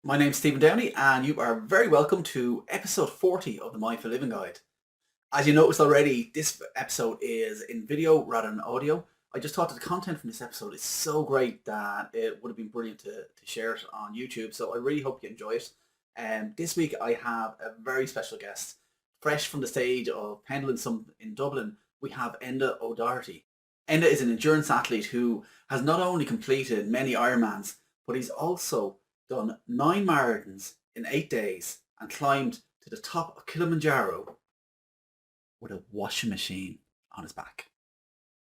My name's Stephen Downey, and you are very welcome to episode 40 of the Mindful Living Guide. As you noticed already, this episode is in video rather than audio. I just thought that the content from this episode is so great that it would have been brilliant to share it on YouTube, so I really hope you enjoy it. This week I have a very special guest. Fresh from the stage of Pendulum Summit in Dublin, we have Enda O'Doherty. Enda is an endurance athlete who has not only completed many Ironmans, but he's also done 9 marathons in 8 days and climbed to the top of Kilimanjaro with a washing machine on his back.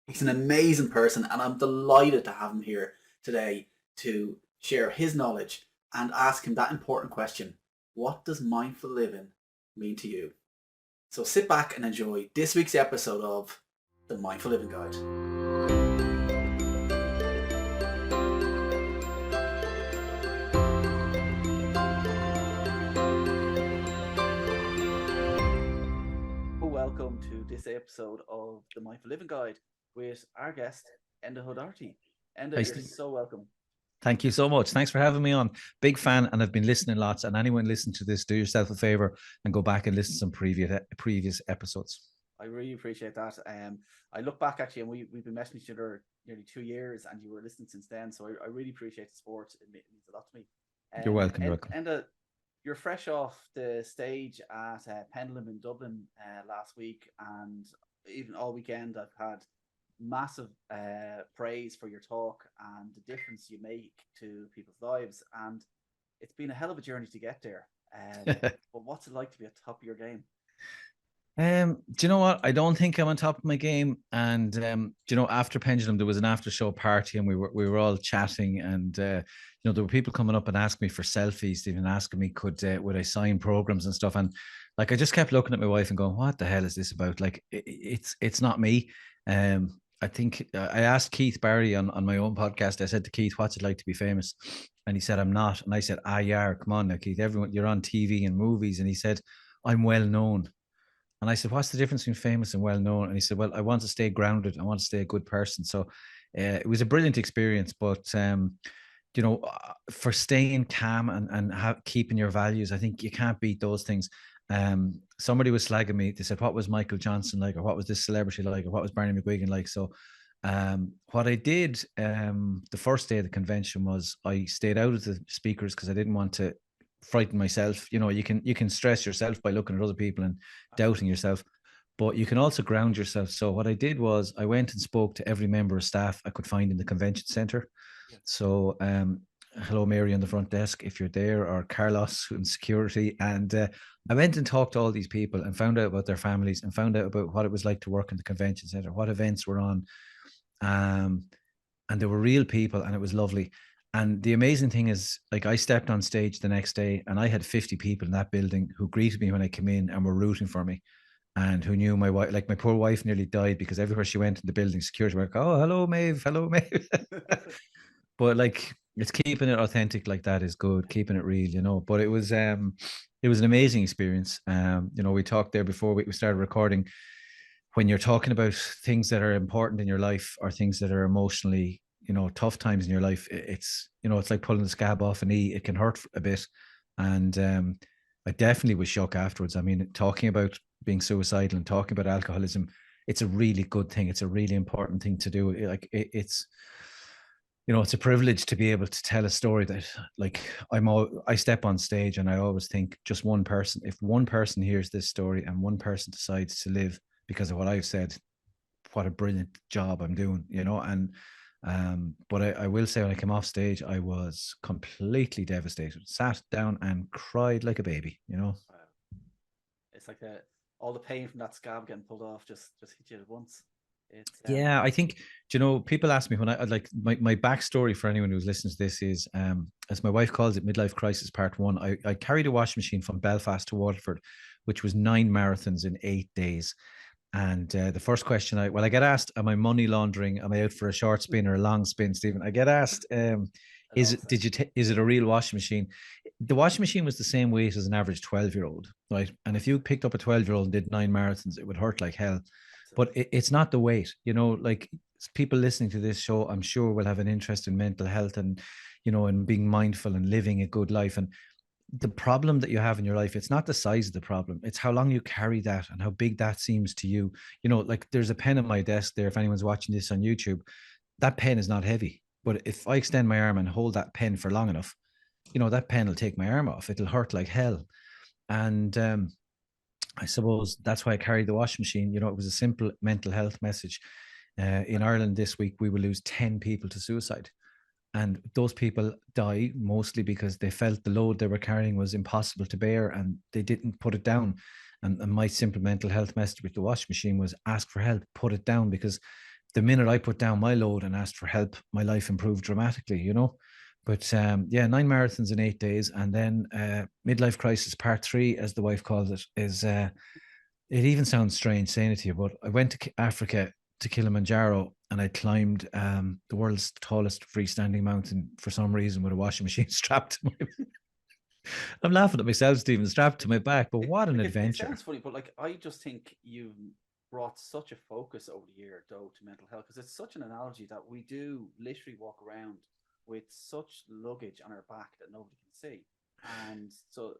He's an amazing person, and I'm delighted to have him here today to share his knowledge and ask him that important question: what does mindful living mean to you? So sit back and enjoy this week's episode of the Mindful Living Guide. Welcome to this episode of the Mindful Living Guide with our guest, Enda O'Doherty. Enda, Hi, you're Steve. so welcome. Thank you so much. Thanks for having me on. Big fan, and I've been listening lots. And anyone listen to this, do yourself a favor and go back and listen to some previous episodes. I really appreciate that. I look back actually, and we've been messaging each other nearly 2 years, and you were listening since then. So I really appreciate the support. It means a lot to me. You're welcome. You're welcome. Enda, you're fresh off the stage at Pendulum in Dublin last week, and even all weekend I've had massive praise for your talk and the difference you make to people's lives. And it's been a hell of a journey to get there. But what's it like to be at the top of your game? Do you know what? I don't think I'm on top of my game. And after Pendulum, there was an after show party, and we were all chatting, and there were people coming up and asking me for selfies, even asking me would I sign programs and stuff. And like I just kept looking at my wife and going, "What the hell is this about?" Like it's not me. I think I asked Keith Barry on my own podcast. I said to Keith, "What's it like to be famous?" And he said, "I'm not." And I said, yeah, come on now, Keith. Everyone, you're on TV and movies. And he said, "I'm well known." And I said, "What's the difference between famous and well known?" And he said, "Well, I want to stay grounded. I want to stay a good person." So it was a brilliant experience. But for staying calm and keeping your values, I think you can't beat those things. Somebody was slagging me. They said, "What was Michael Johnson like? Or what was this celebrity like? Or what was Barney McGuigan like?" So what I did the first day of the convention was I stayed out of the speakers because I didn't want to frighten myself. You can stress yourself by looking at other people and doubting yourself, but you can also ground yourself. So what I did was I went and spoke to every member of staff I could find in the convention center. Yeah. So hello, Mary on the front desk, if you're there, or Carlos in security. And I went and talked to all these people and found out about their families and found out about what it was like to work in the convention center, what events were on. And they were real people, and it was lovely. And the amazing thing is, like, I stepped on stage the next day and I had 50 people in that building who greeted me when I came in and were rooting for me, and who knew my wife. Like, my poor wife nearly died because everywhere she went in the building, security were like, "Oh, hello, Maeve. Hello, Maeve." But like, it's keeping it authentic like that is good, keeping it real. But it was an amazing experience. We talked there before we started recording. When you're talking about things that are important in your life or things that are emotionally, tough times in your life, it's like pulling the scab off a knee. It can hurt a bit. And I definitely was shocked afterwards. I mean, talking about being suicidal and talking about alcoholism, it's a really good thing. It's a really important thing to do. It's a privilege to be able to tell a story that, like, I step on stage and I always think, just one person, if one person hears this story and one person decides to live because of what I've said, what a brilliant job I'm doing, and but I will say, when I came off stage, I was completely devastated, sat down and cried like a baby. It's like all the pain from that scab getting pulled off just hit you at once. Yeah, I think, people ask me when I like my backstory for anyone who's listening to this is, as my wife calls it, midlife crisis part one. I carried a washing machine from Belfast to Waterford, which was 9 marathons in 8 days. And the first question I get asked, am I money laundering? Am I out for a short spin or a long spin, Stephen? I get asked, is it a real washing machine? The washing machine was the same weight as an average 12-year-old, right? And if you picked up a 12-year-old and did 9 marathons, it would hurt like hell. But it's not the weight, like, people listening to this show, I'm sure, will have an interest in mental health. And, and being mindful and living a good life. And the problem that you have in your life, it's not the size of the problem, it's how long you carry that and how big that seems to you. Like there's a pen on my desk there. If anyone's watching this on YouTube, that pen is not heavy, but if I extend my arm and hold that pen for long enough, that pen will take my arm off. It'll hurt like hell. And I suppose that's why I carried the washing machine. It was a simple mental health message. In Ireland this week, we will lose 10 people to suicide. And those people die mostly because they felt the load they were carrying was impossible to bear and they didn't put it down. And my simple mental health message with the washing machine was ask for help, put it down, because the minute I put down my load and asked for help, my life improved dramatically. But 9 marathons in 8 days. And then midlife crisis part 3, as the wife calls it, is it even sounds strange saying it to you, but I went to Africa, to Kilimanjaro, and I climbed the world's tallest freestanding mountain for some reason with a washing machine strapped to my I'm laughing at myself, Stephen, strapped to my back, but what an It adventure. sounds funny, but like I just think you've brought such a focus over the year, though, to mental health, because it's such an analogy that we do literally walk around with such luggage on our back that nobody can see, and to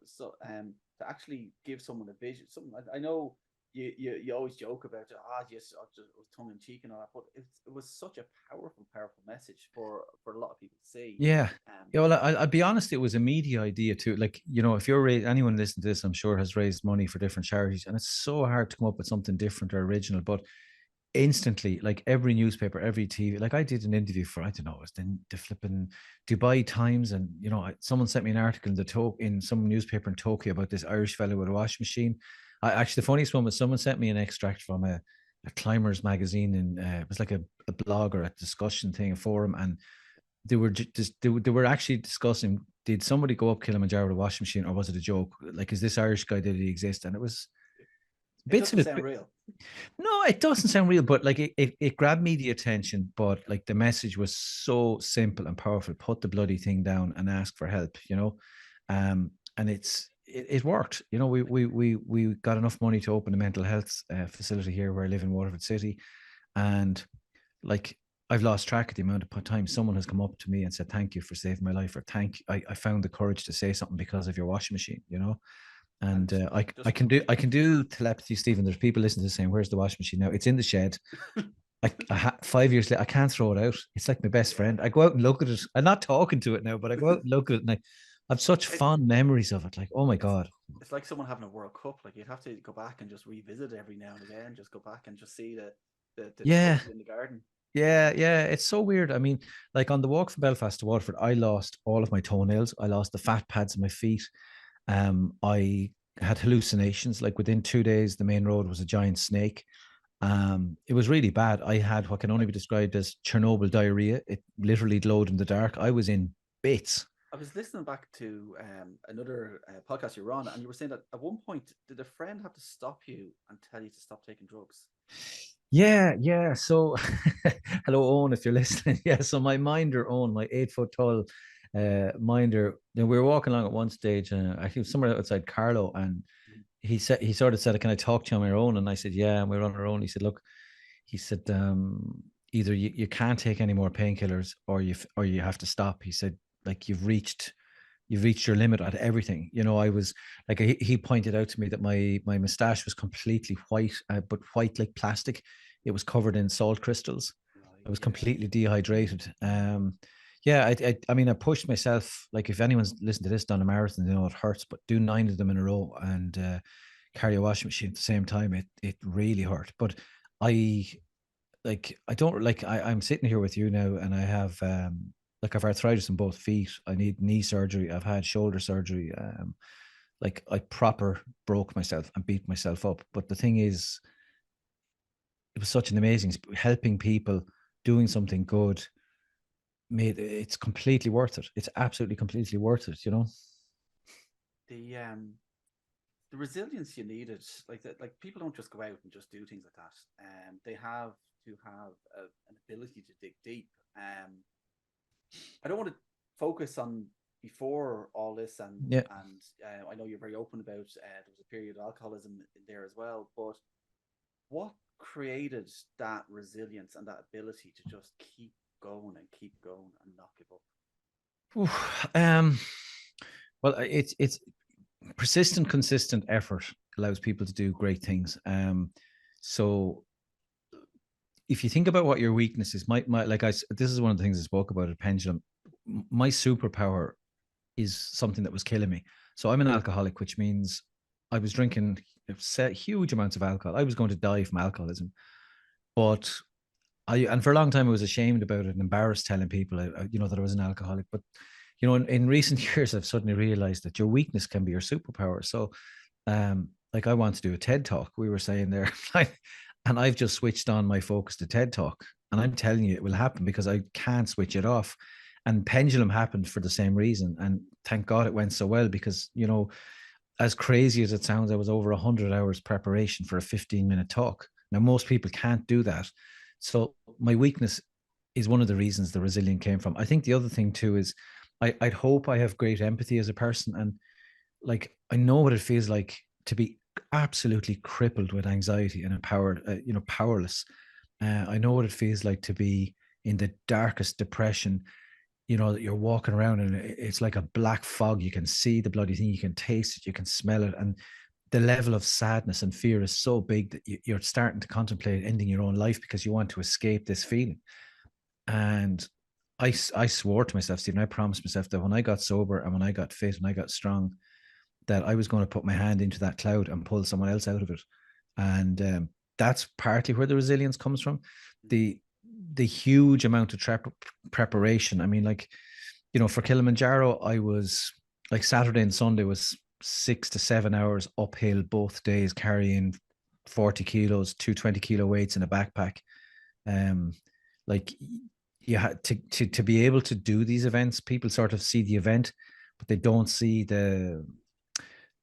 actually give someone a vision, something I know you always joke about yes, just tongue in cheek and all that, but it was such a powerful message for a lot of people to see. Yeah. Um, Yeah, well, I'll be honest, it was a media idea too. Like, if anyone listening to this, I'm sure has raised money for different charities, and it's so hard to come up with something different or original. But instantly, like every newspaper, every TV, like I did an interview for, I don't know, it was the flipping Dubai Times, and someone sent me an article in some newspaper in Tokyo about this Irish fellow with a washing machine. Actually, the funniest one was someone sent me an extract from a climbers magazine, and it was like a blog or a discussion thing, a forum, and they were just they were actually discussing, did somebody go up Kilimanjaro with a washing machine, or was it a joke? Like, is this Irish guy, did he exist? And it was it bits of doesn't it. sound real. No, it doesn't sound real, but like it grabbed media attention. But like the message was so simple and powerful. Put the bloody thing down and ask for help. And it worked. We got enough money to open a mental health facility here where I live in Waterford City, and like I've lost track of the amount of time someone has come up to me and said, thank you for saving my life, or I found the courage to say something because of your washing machine. And And I can do telepathy, Stephen. There's people listening to this saying, where's the washing machine now? It's in the shed. 5 years later, I can't throw it out. It's like my best friend. I go out and look at it. I'm not talking to it now, but I go out and look at it, and I have such it, fond memories of it. Like, oh my it's God. it's like someone having a World Cup. Like you'd have to go back and just revisit it every now and again. Just go back and just see the Yeah. trophy in the garden. Yeah, yeah, it's so weird. I mean, like on the walk from Belfast to Waterford, I lost all of my toenails. I lost the fat pads in my feet. I had hallucinations. Like within 2 days, the main road was a giant snake. It was really bad. I had what can only be described as Chernobyl diarrhea. It literally glowed in the dark. I was in bits. I was listening back to another podcast you were on, and you were saying that at one point, did a friend have to stop you and tell you to stop taking drugs? Yeah, yeah. So, hello, Owen, if you're listening. Yeah. So my minder, Owen, my 8 foot tall minder. We were walking along at one stage, and I think somewhere outside Carlo, and he sort of said, "Can I talk to you on my own?" And I said, "Yeah." And we were on our own. He said, "Look," he said, "either you can't take any more painkillers, or you have to stop." He said, "Like you've reached your limit at everything." I was like, he pointed out to me that my mustache was completely white, but white like plastic. It was covered in salt crystals. Right. I was Yeah. completely dehydrated. Yeah, I mean, I pushed myself. Like, if anyone's listened to this, done a marathon, they know it hurts, but do 9 of them in a row and carry a washing machine at the same time, it really hurt. But I I don't like I'm sitting here with you now, and I have like I've arthritis in both feet. I need knee surgery. I've had shoulder surgery. Like I proper broke myself and beat myself up. But the thing is, it was such an amazing helping people, doing something good. Made it's completely worth it. It's absolutely completely worth it. The um the resilience you needed, like that, like people don't just go out and just do things like that. They have to have an ability to dig deep. I don't want to focus on before all this, Yeah. and I know you're very open about there was a period of alcoholism in there as well. But what created that resilience and that ability to just keep going and not give up? Oof, well, it's persistent, consistent effort allows people to do great things. So if you think about what your weakness is, my like this is one of the things I spoke about at Pendulum. My superpower is something that was killing me. So I'm an alcoholic, which means I was drinking huge amounts of alcohol. I was going to die from alcoholism, but and for a long time I was ashamed about it and embarrassed telling people, that I was an alcoholic. But in recent years, I've suddenly realized that your weakness can be your superpower. So, like I want to do a TED talk. We were saying there, and I've just switched on my focus to TED talk, and I'm telling you, it will happen because I can't switch it off. And Pendulum happened for the same reason, and thank God it went so well because as crazy as it sounds, I was over 100 hours preparation for a 15-minute talk. Now, most people can't do that. So my weakness is one of the reasons the resilient came from. I think the other thing too is I'd hope I have great empathy as a person. And like, I know what it feels like to be absolutely crippled with anxiety and powerless. I know what it feels like to be in the darkest depression, that you're walking around and it's like a black fog. You can see the bloody thing, you can taste it, you can smell it. And the level of sadness and fear is so big that you're starting to contemplate ending your own life because you want to escape this feeling. And I swore to myself, Stephen, I promised myself that when I got sober and when I got fit and I got strong, that I was going to put my hand into that cloud and pull someone else out of it. And that's partly where the resilience comes from. The the huge amount of preparation. I mean, like, for Kilimanjaro, I was like Saturday and Sunday was 6 to 7 hours uphill both days, carrying 40 kilos, 220-kilo weights in a backpack. Um, like you had to be able to do these events. People sort of see the event, but they don't see the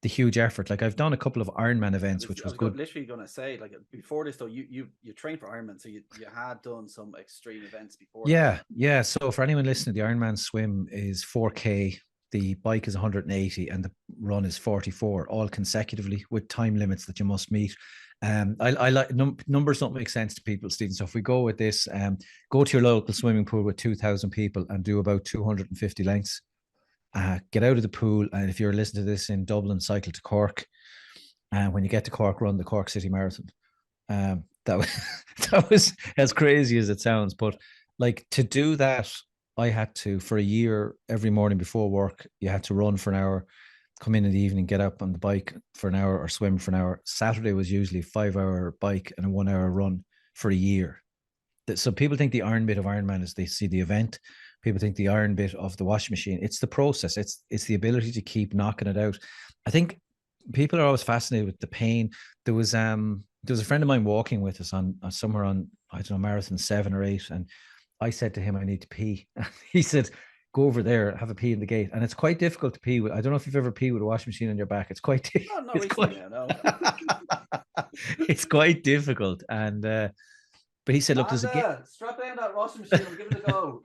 huge effort. Like I've done a couple of Ironman events, which was good. Literally going to say, like before this though, you trained for Ironman, so you had done some extreme events before that. Yeah. So for anyone listening, the Ironman swim is 4K. The bike is 180 and the run is 44, all consecutively with time limits that you must meet. I like numbers don't make sense to people, Stephen. So if we go with this, go to your local swimming pool with 2,000 people and do about 250 lengths. Get out of the pool, and if you're listening to this in Dublin, cycle to Cork. And when you get to Cork, run the Cork City Marathon. That was that was as crazy as it sounds, but like to do that, I had to for a year every morning before work. You had to run for an hour, come in the evening, get up on the bike for an hour or swim for an hour. Saturday was usually a 5 hour bike and a 1 hour run for a year. So people think the iron bit of Ironman is they see the event. People think the iron bit of the washing machine. It's the process. It's the ability to keep knocking it out. I think people are always fascinated with the pain. There was a friend of mine walking with us on somewhere on, I don't know, marathon 7 or 8, and I said to him, I need to pee. He said, go over there, have a pee in the gate. And it's quite difficult to pee with. I don't know if you've ever peed with a washing machine on your back. It's quite Not it's recently quite now, no. it's quite difficult. And but he said, look, there's a gate. Strap down that washing machine and give it a go.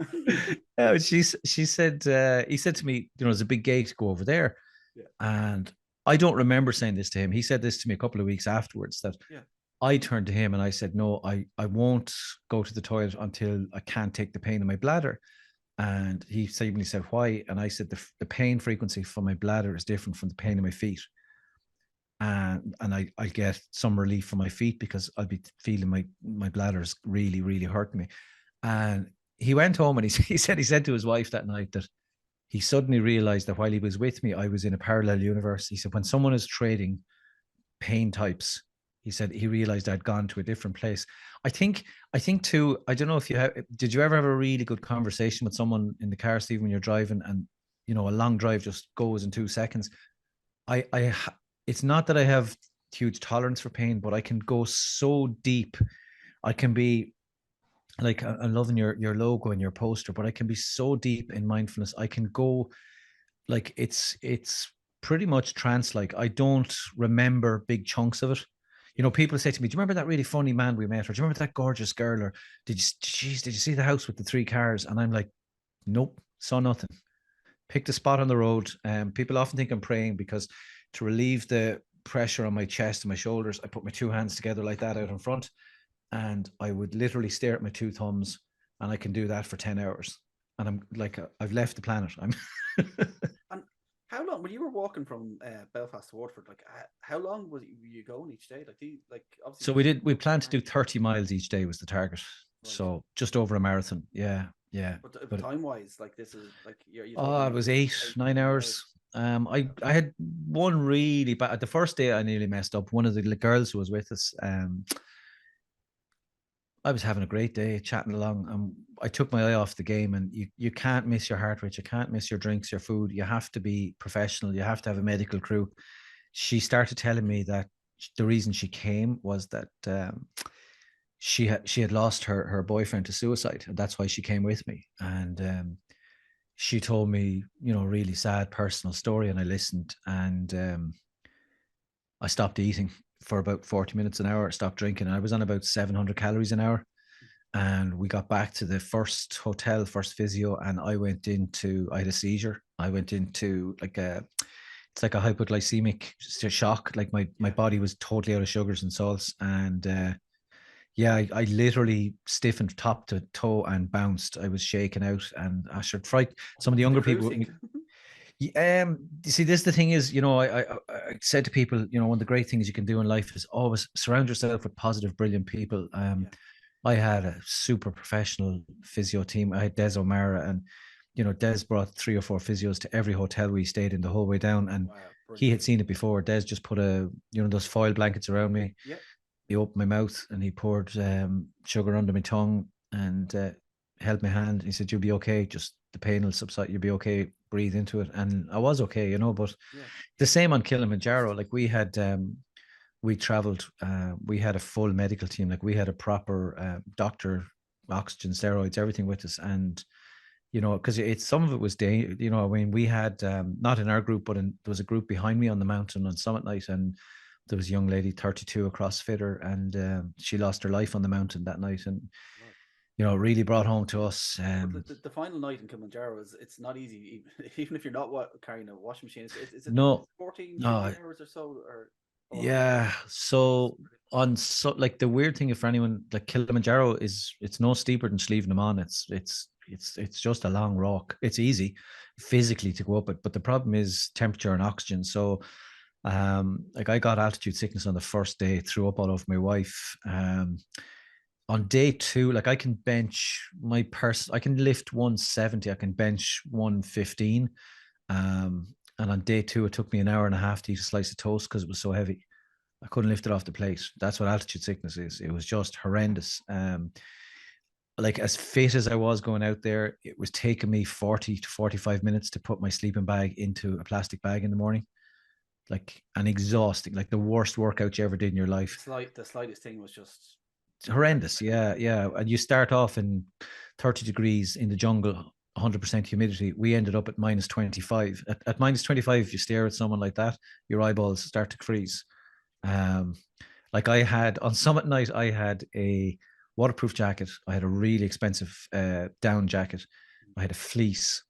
She said, he said to me, there's a big gate, go over there. Yeah. And I don't remember saying this to him. He said this to me a couple of weeks afterwards, that I turned to him and I said, no, I won't go to the toilet until I can't take the pain in my bladder. And he simply said, why? And I said, the pain frequency for my bladder is different from the pain in my feet. And I get some relief from my feet because I'll be feeling my bladder's really, really hurting me. And he went home and he said to his wife that night that he suddenly realized that while he was with me, I was in a parallel universe. He said, when someone is trading pain types, he said he realized I'd gone to a different place. I think too, I don't know if did you ever have a really good conversation with someone in the car, Steve, when you're driving and, a long drive just goes in 2 seconds? It's not that I have huge tolerance for pain, but I can go so deep. I can be like, I'm loving your logo and your poster, but I can be so deep in mindfulness. I can go like it's pretty much trance. Like I don't remember big chunks of it. People say to me, do you remember that really funny man we met? Or do you remember that gorgeous girl? Or did you see the house with the 3 cars? And I'm like, nope, saw nothing. Picked a spot on the road. People often think I'm praying because to relieve the pressure on my chest and my shoulders, I put my 2 hands together like that out in front. And I would literally stare at my 2 thumbs, and I can do that for 10 hours. and I'm like, I've left the planet. I'm And how long, when you were walking from Belfast to Waterford, like how long was you going each day? Like, like obviously So there's we roads, planned to do aren't 30 miles each day was the target. you? Right. So just over a marathon. Yeah, yeah. But But time wise, like this is like you're talking oh, it like was this is eight, eight, 9 hours. $9. I had one really bad. The first day I nearly messed up. One of the girls who was with us, I was having a great day chatting along. I took my eye off the game, and you can't miss your heart rate. You can't miss your drinks, your food. You have to be professional. You have to have a medical crew. She started telling me that the reason she came was that she had lost her boyfriend to suicide, and that's why she came with me. And she told me, really sad personal story, and I listened, and I stopped eating for about 40 minutes an hour. I stopped drinking, and I was on about 700 calories an hour. And we got back to the first hotel, first physio, and I had a seizure. I went into it's like a hypoglycemic shock. Like my Yeah. body was totally out of sugars and salts. And yeah, I literally stiffened top to toe and bounced. I was shaking out, and I should fright some of What the did the younger crew people with think? me. You see, this the thing is, I said to people, one of the great things you can do in life is always surround yourself with positive, brilliant people. Yeah. I had a super professional physio team. I had Des O'Mara, and Des brought 3 or 4 physios to every hotel we stayed in the whole way down, and Wow, he brilliant. had seen it before. Des just put those foil blankets around me. Yeah. He opened my mouth and he poured sugar under my tongue and held my hand. He said, "You'll be okay. Just the pain will subside. You'll be okay. Breathe into it." And I was okay, But Yeah. the same on First. Kilimanjaro. Like we traveled. We had a full medical team. Like we had a proper doctor, oxygen, steroids, everything with us. And because it's some of it was day. I mean, we had not in our group, but there was a group behind me on the mountain on summit night, and there was a young lady, 32, a CrossFitter, and she lost her life on the mountain that night. And Lord. it really brought home to us. But the final night in Kilimanjaro is it's not easy, even if you're not carrying a washing machine. Is it No, 14, no, 15 hours or so, or how long? yeah. So like the weird thing, for anyone, like Kilimanjaro it's no steeper than Slieven na Mon. It's just a long rock. It's easy physically to go up it, but the problem is temperature and oxygen. So like I got altitude sickness on the first day, threw up all over my wife. On day two, like I can bench I can lift 170, I can bench 115. And on day two, it took me an hour and a half to eat a slice of toast because it was so heavy. I couldn't lift it off the plate. That's what altitude sickness is. It was just horrendous. Like as fit as I was going out there, it was taking me 40 to 45 minutes to put my sleeping bag into a plastic bag in the morning. Like and exhausting, like the worst workout you ever did in your life. The slightest thing was just It's horrendous. horrendous. Yeah, yeah. And you start off in 30 degrees in the jungle, 100% humidity. We ended up at minus 25. At minus 25, if you stare at someone like that, your eyeballs start to freeze. Um, like I had on summit night, I had a waterproof jacket. I had a really expensive down jacket. I had a fleece.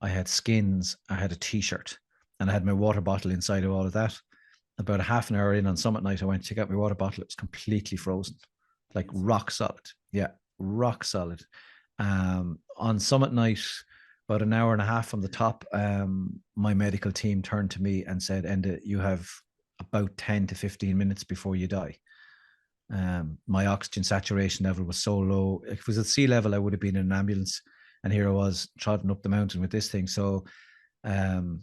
I had skins. I had a t-shirt, and I had my water bottle inside of all of that. About a half an hour in on summit night, I went to take out my water bottle. It was completely frozen, like Inside. rock solid. Yeah, rock solid. On summit night, about an hour and a half from the top, my medical team turned to me and said, "Enda, you have about 10 to 15 minutes before you die." My oxygen saturation level was so low. If it was at sea level, I would have been in an ambulance. And here I was trotting up the mountain with this thing. So, um,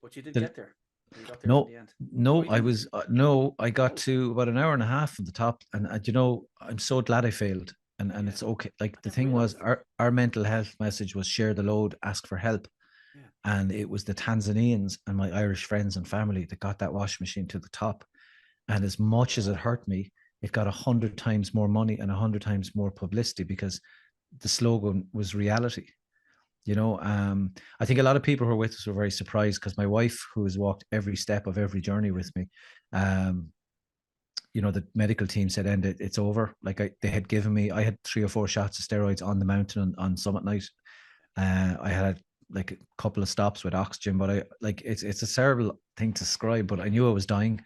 But you did the, get there. You got there in no, the end. Oh, no, you I didn't. was, no, I got Oh, to about an hour and a half from the top. And, I'm so glad I failed. And yeah. it's okay. Like I the never thing was, realized. our mental health message was share the load, ask for help. Yeah. And it was the Tanzanians and my Irish friends and family that got that washing machine to the top. And as much as it hurt me, it got 100 times more money and 100 times more publicity because the slogan was reality. I think a lot of people who were with us were very surprised because my wife, who has walked every step of every journey with me, um, the medical team said, "End it, it's over." Like they had given me, I had 3 or 4 shots of steroids on the mountain on summit night. I had like a couple of stops with oxygen, but I like it's a terrible thing to describe. But I knew I was dying.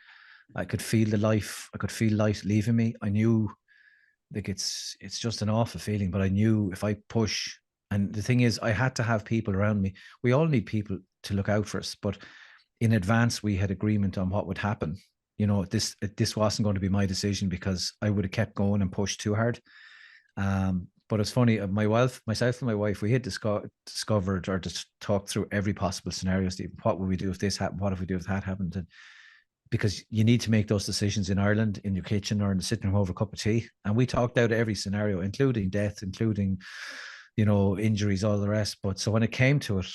I could feel the life. I could feel life leaving me. I knew like it's just an awful feeling, but I knew if I push, And the thing is, I had to have people around me. We all need people to look out for us, but in advance, we had agreement on what would happen. This wasn't going to be my decision because I would have kept going and pushed too hard. But it's funny, myself and my wife, we had discovered or just talked through every possible scenario. Steve, what would we do if this happened? What if we do if that happened? And because you need to make those decisions in Ireland, in your kitchen or in the sitting room over a cup of tea. And we talked out every scenario, including death, including, injuries, all the rest. But so when it came to it,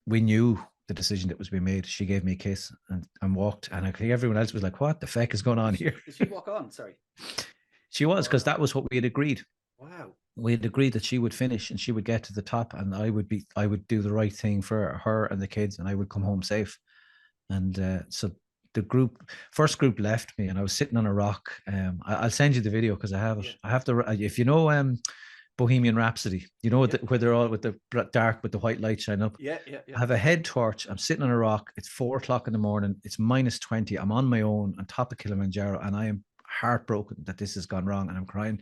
we knew the decision that was being made. She gave me a kiss and walked. And I think everyone else was like, what the feck is going on here? Did she walk on? Sorry. She was, because that was what we had agreed. Wow. We had agreed that she would finish and she would get to the top, and I would do the right thing for her and the kids, and I would come home safe. And so the first group left me, and I was sitting on a rock. I'll send you the video because I have it. Yeah. I have if you know Bohemian Rhapsody, where they're all with the dark with the white light shine up. Yeah. I have a head torch. I'm sitting on a rock. It's 4:00 in the morning. It's -20. I'm on my own on top of Kilimanjaro, and I am heartbroken that this has gone wrong, and I'm crying.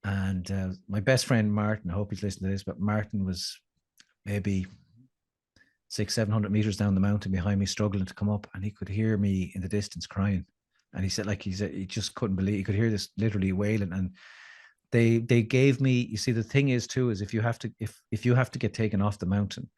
And my best friend Martin, I hope he's listening to this, but Martin was maybe 600-700 meters down the mountain behind me, struggling to come up, and he could hear me in the distance crying. And he said, he just couldn't believe, he could hear this literally wailing. And they gave me, you see, the thing is too, is if you have to get taken off the mountain,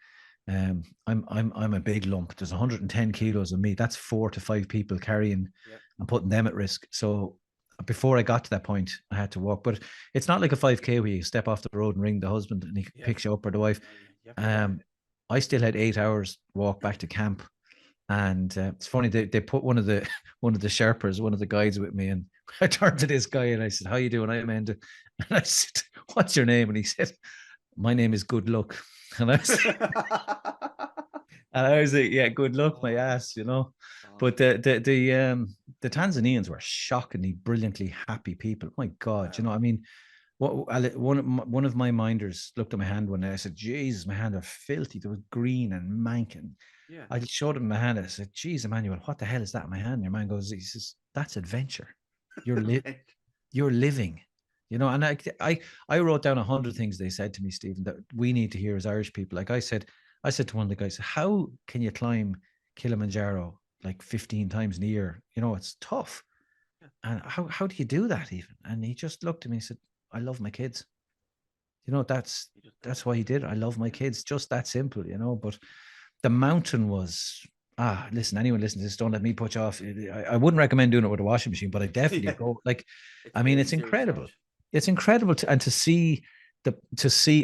I'm a big lump. There's 110 kilos of me. That's 4 to 5 people carrying and putting them at risk. So before I got to that point, I had to walk. But it's not like a 5K where you step off the road and ring the husband and he picks you up, or the wife. I still had 8 hours walk back to camp. And it's funny, they put one of the Sherpas, one of the guides with me, and I turned to this guy and I said, "How you doing? I'm Enda." And I said, "What's your name?" And he said, "My name is Good Luck." And I was like, "Yeah, good luck, my ass," But the Tanzanians were shockingly, brilliantly happy people. My God, I mean, one of my minders looked at my hand one day. I said, "Jesus, my hand are filthy." They were green and manking. Yeah. I showed him my hand. I said, "Geez, Emmanuel, what the hell is that in my hand?" Your man goes, he says, "That's adventure. You're living." And I wrote down 100 things they said to me, Stephen, that we need to hear as Irish people. Like I said to one of the guys, "How can you climb Kilimanjaro like 15 times in a year? It's tough. And how do you do that even?" And he just looked at me and said, "I love my kids." That's why he did it. I love my kids. Just that simple, But the mountain was, listen, anyone listening to this, don't let me put you off. I wouldn't recommend doing it with a washing machine, but I definitely go. Like, it's incredible. It's incredible to see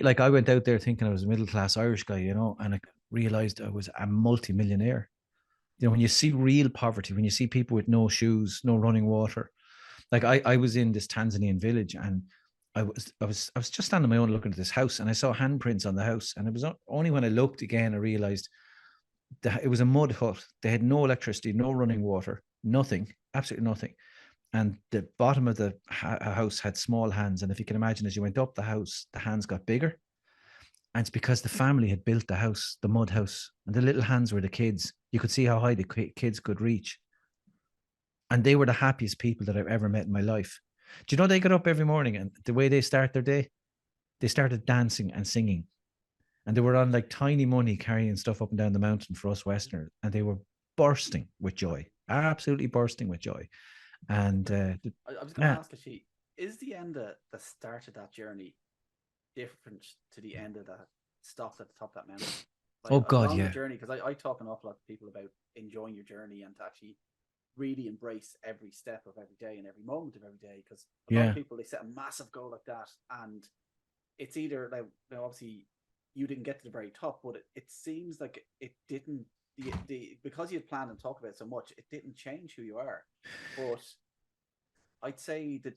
like, I went out there thinking I was a middle-class Irish guy, and I realized I was a multi-millionaire. When you see real poverty, when you see people with no shoes, no running water. Like I was in this Tanzanian village, and I was just standing on my own looking at this house, and I saw handprints on the house, and it was only when I looked again I realized that it was a mud hut. They had no electricity, no running water, nothing, absolutely nothing. And the bottom of the house had small hands, and if you can imagine, as you went up the house, the hands got bigger. And it's because the family had built the house, the mud house, and the little hands were the kids. You could see how high the kids could reach. And they were the happiest people that I've ever met in my life. Do you know they got up every morning, and the way they start their day, they started dancing and singing. And they were on like tiny money carrying stuff up and down the mountain for us Westerners. And they were bursting with joy, absolutely bursting with joy. And I was going to ask, actually, is the end of the start of that journey different to the end of that stopped at the top of that mountain? Like, oh God, yeah. The journey, because I talk an awful lot to people about enjoying your journey and to actually really embrace every step of every day and every moment of every day. Because a lot of people, they set a massive goal like that, and it's either like, obviously you didn't get to the very top, but it seems like it didn't. Because you had planned and talked about it so much, it didn't change who you are. But I'd say that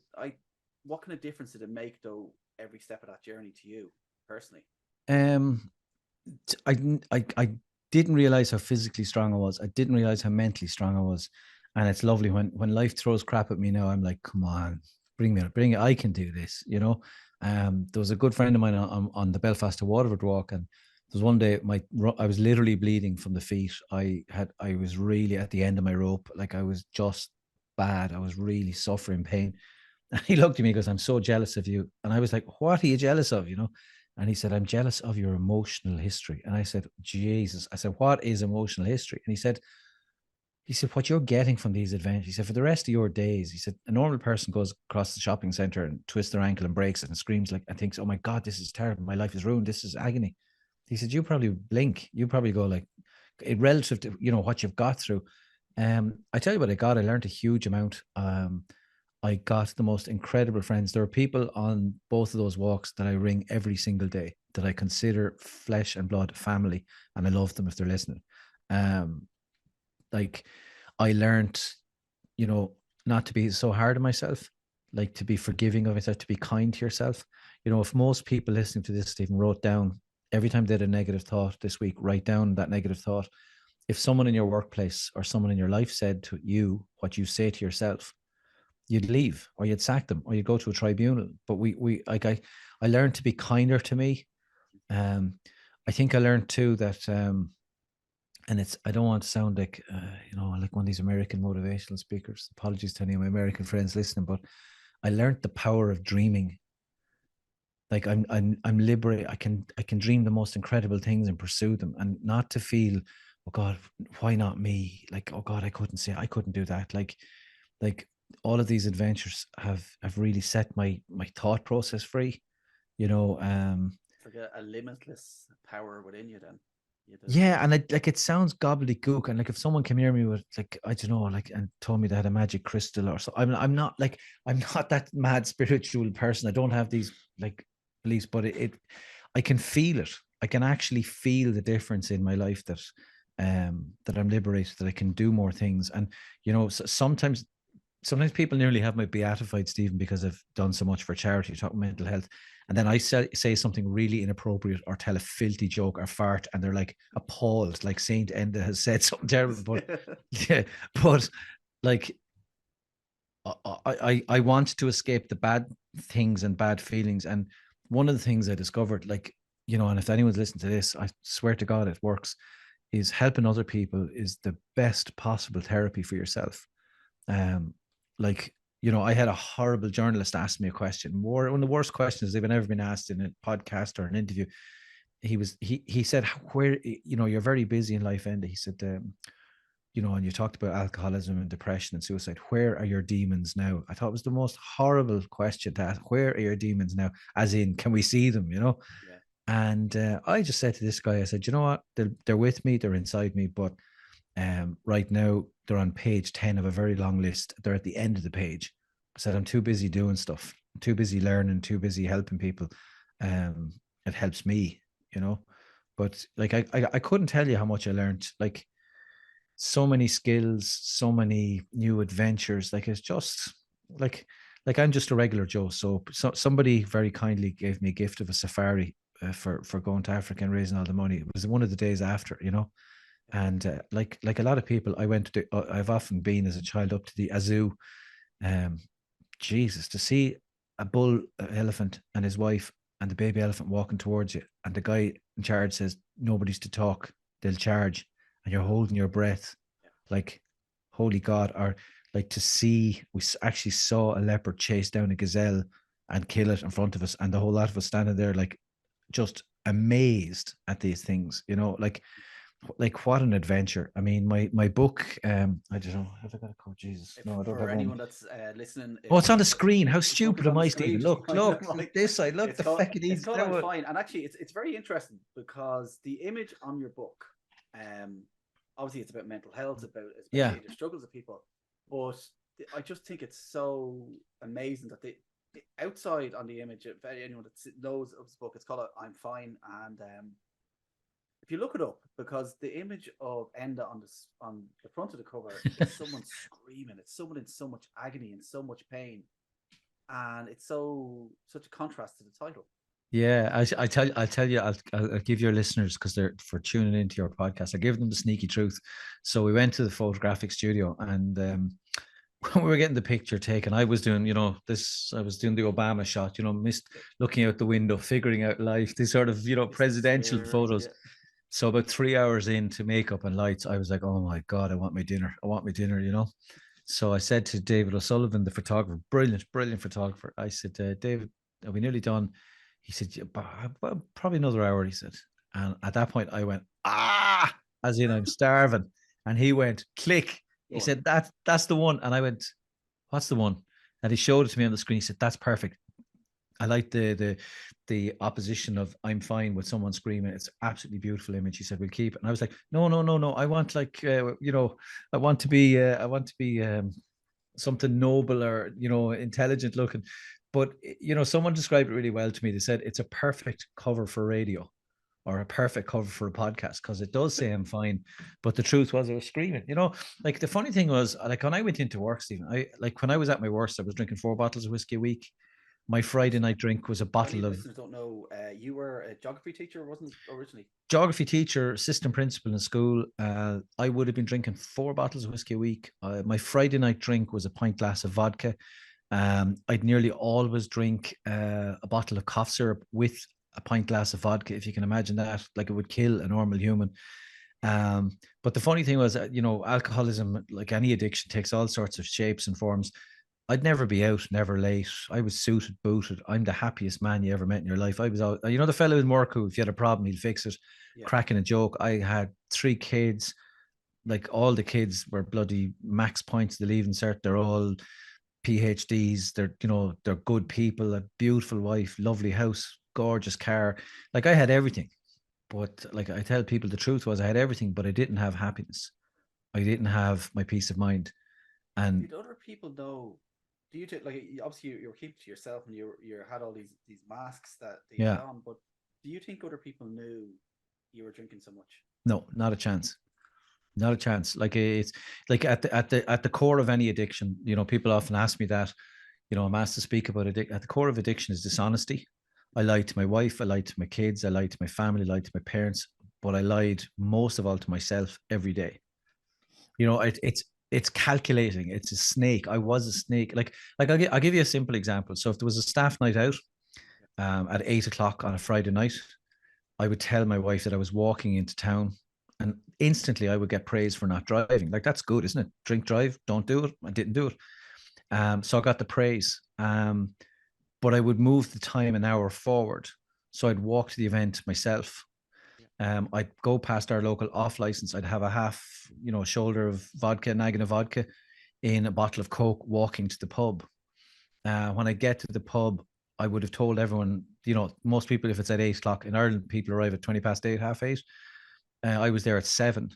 what kind of difference did it make, though, every step of that journey to you personally? I didn't realize how physically strong I was. I didn't realize how mentally strong I was. And it's lovely when life throws crap at me now. I'm like, come on, bring it. I can do this. There was a good friend of mine on the Belfast to Waterford walk, and there was one day I was literally bleeding from the feet. I was really at the end of my rope. Like, I was just bad. I was really suffering pain. And he looked at me and goes, "I'm so jealous of you." And I was like, "What are you jealous of?" And he said, I'm jealous of your emotional history. And I said, Jesus. I said, what is emotional history? And he said, what you're getting from these adventures, he said, for the rest of your days, he said, a normal person goes across the shopping center and twists their ankle and breaks it and screams like, and thinks, oh my God, this is terrible. My life is ruined. This is agony. He said, you probably blink. You probably go like, relative to, what you've got through. I tell you what I got. I learned a huge amount. I got the most incredible friends. There are people on both of those walks that I ring every single day that I consider flesh and blood family, and I love them if they're listening. Like I learned, not to be so hard on myself, like to be forgiving of myself, to be kind to yourself. If most people listening to this, Stephen, wrote down every time they had a negative thought this week, write down that negative thought. If someone in your workplace or someone in your life said to you what you say to yourself, you'd leave or you'd sack them or you'd go to a tribunal. But I learned to be kinder to me. I think I learned too that, and I don't want to sound like, like one of these American motivational speakers. Apologies to any of my American friends listening, but I learned the power of dreaming. Like I'm liberated. I can dream the most incredible things and pursue them, and not to feel, oh God, why not me? Like, oh God, I couldn't do that. Like all of these adventures have really set my thought process free. It's like a limitless power within you. Then. Yeah, and it sounds gobbledygook, and like if someone came near me with like I don't know, like and told me they had a magic crystal or so, I'm not that mad spiritual person. I don't have these like beliefs, but I can feel it. I can actually feel the difference in my life that I'm liberated, that I can do more things, and sometimes people nearly have my beatified, Stephen, because I've done so much for charity, talking mental health. And then I say something really inappropriate or tell a filthy joke or fart, and they're like appalled, like Saint Enda has said something terrible. But yeah, but like I want to escape the bad things and bad feelings. And one of the things I discovered, like, and if anyone's listening to this, I swear to God, it works, is helping other people is the best possible therapy for yourself. Like, I had a horrible journalist ask me a question, one of the worst questions they've ever been asked in a podcast or an interview. He said, where, you're very busy in life, Enda. He said, and you talked about alcoholism and depression and suicide. Where are your demons now? I thought it was the most horrible question to ask. Where are your demons now? As in, can we see them, Yeah. And I just said to this guy, I said, you know what? They're with me. They're inside me. But right now, they're on page 10 of a very long list. They're at the end of the page. I said, I'm too busy doing stuff. I'm too busy learning, too busy helping people. It helps me, But like, I couldn't tell you how much I learned. Like, so many skills, so many new adventures. Like, it's just like I'm just a regular Joe. So somebody very kindly gave me a gift of a safari for going to Africa and raising all the money. It was one of the days after, And like a lot of people, I've often been as a child up to the Azoo. Jesus, to see a bull elephant and his wife and the baby elephant walking towards you, and the guy in charge says, nobody's to talk, they'll charge, and you're holding your breath, like, holy God. Or like to see, we actually saw a leopard chase down a gazelle and kill it in front of us, and the whole lot of us standing there like just amazed at these things, like what an adventure. I mean, my book, I don't know, have I got a code? Jesus, no, I don't have anyone one. that's listening. Oh, it's on the screen. How stupid am I, Stephen? Look this side. Look, the fucking it's called I'm Fine. And actually, it's very interesting because the image on your book, obviously it's about mental health, especially the struggles of people, but I just think it's so amazing that the outside on the image, if anyone that knows of this book, it's called I'm Fine. And if you look it up, because the image of Enda on the front of the cover is someone screaming. It's someone in so much agony and so much pain, and it's such a contrast to the title. Yeah, I'll tell you, I'll give your listeners, because they're for tuning into your podcast, I give them the sneaky truth. So we went to the photographic studio, and when we were getting the picture taken, I was doing, I was doing the Obama shot, looking out the window, figuring out life, these sort of, presidential photos. Yeah. So about 3 hours into makeup and lights, I was like, oh my God, I want my dinner. So I said to David O'Sullivan, the photographer, brilliant photographer, I said, David, are we nearly done? He said, "Yeah, probably another hour," he said. And at that point I went, as in I'm starving. And he went, click. He Go on. said, that's the one. And I went, what's the one? And he showed it to me on the screen. He said, that's perfect. I like the opposition of I'm fine with someone screaming. It's absolutely beautiful image. He said, we'll keep it. And I was like, no, no, no, no. I want like, I want to be, something noble or, intelligent looking. But, someone described it really well to me. They said it's a perfect cover for radio or a perfect cover for a podcast because it does say I'm fine. But the truth was I was screaming. Like the funny thing was, like when I went into work, Stephen, when I was at my worst, I was drinking 4 bottles of whiskey a week. My Friday night drink was a Many bottle of listeners don't know, you were a geography teacher, wasn't it, originally? geography teacher, assistant principal in school. I would have been drinking 4 bottles of whiskey a week. My Friday night drink was a pint glass of vodka. I'd nearly always drink a bottle of cough syrup with a pint glass of vodka, if you can imagine that. Like it would kill a normal human. But the funny thing was, alcoholism, like any addiction, takes all sorts of shapes and forms. I'd never be out, never late. I was suited, booted. I'm the happiest man you ever met in your life. I was out, the fellow in work who, if you had a problem, he'd fix it, Yeah. cracking a joke. I had 3 kids. Like all the kids were bloody max points to the leaving cert. They're all PhDs. They're good people, a beautiful wife, lovely house, gorgeous car. Like I had everything. But like I tell people, the truth was I had everything, but I didn't have happiness. I didn't have my peace of mind. And Did other people know? Do you take like obviously you were keeping to yourself and you had all these masks that you had yeah, on, but do you think other people knew you were drinking so much? no, not a chance. Not a chance. Like it's like at the core of any addiction, people often ask me that, I'm asked to speak about it. At the core of addiction is dishonesty. I lied to my wife, I lied to my kids, I lied to my family, I lied to my parents, but I lied most of all to myself every day. It's calculating. It's a snake. I was a snake. Like I'll give you a simple example. So if there was a staff night out at 8 o'clock on a Friday night, I would tell my wife that I was walking into town, and instantly I would get praise for not driving. Like that's good, isn't it? Drink, drive, don't do it. I didn't do it. So I got the praise. But I would move the time an hour forward. So I'd walk to the event myself. I'd go past our local off license. I'd have a half, shoulder of vodka, nagging of vodka in a bottle of Coke, walking to the pub. When I get to the pub, I would have told everyone, most people, if it's at 8 o'clock in Ireland, people arrive at 20 past 8, half 8. I was there at 7.